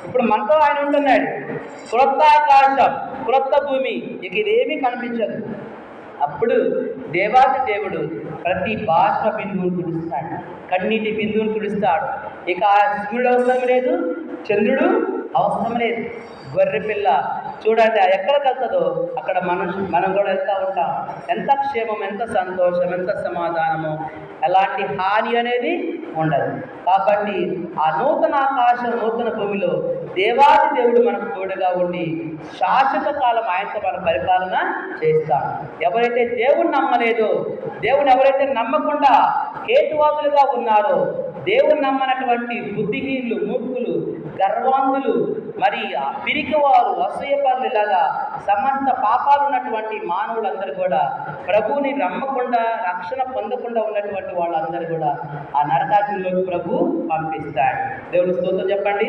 ఇప్పుడు మనతో ఆయన ఉంటున్నాడు. క్రొత్త ఆకాశం, క్రొత్త భూమి, ఇక ఇదేమీ కనిపించదు. అప్పుడు దేవాది దేవుడు ప్రతి భాష బిందువును తుడుస్తాడు, కన్నీటి బిందువును తుడుస్తాడు. ఇక సూర్యుడు అవసరం లేదు, చంద్రుడు అవసరం లేదు. గొర్రె పిల్ల చూడండి ఎక్కడికి వెళ్తుందో అక్కడ మనం కూడా వెళ్తూ ఉంటాం. ఎంత క్షేమం, ఎంత సంతోషం, ఎంత సమాధానము, ఎలాంటి హాని అనేది ఉండదు. కాబట్టి ఆ నూతన ఆకాశం, నూతన భూమిలో దేవాది దేవుడు మనకు తోడుగా ఉండి శాశ్వత కాలం ఆయనతో మన పరిపాలన చేస్తాడు. ఎవరైతే దేవుని నమ్మలేదో, దేవుని ఎవరైతే నమ్మకుండా హేతువాదులుగా ఉన్నారో, దేవుని నమ్మనటువంటి బుద్ధిహీనులు, మూర్ఖులు, గర్వాంధులు, మరి పిరికివారు, అసూయపరులు, ఇలాగా సమస్త పాపాలు ఉన్నటువంటి మానవులందరూ కూడా ప్రభువుని నమ్మకుండా, రక్షణ పొందకుండా ఉన్నటువంటి వాళ్ళందరూ కూడా ఆ నరకాగ్నిలోకి ప్రభు పంపిస్తాడు. దేవుని స్తోత్రం చెప్పండి.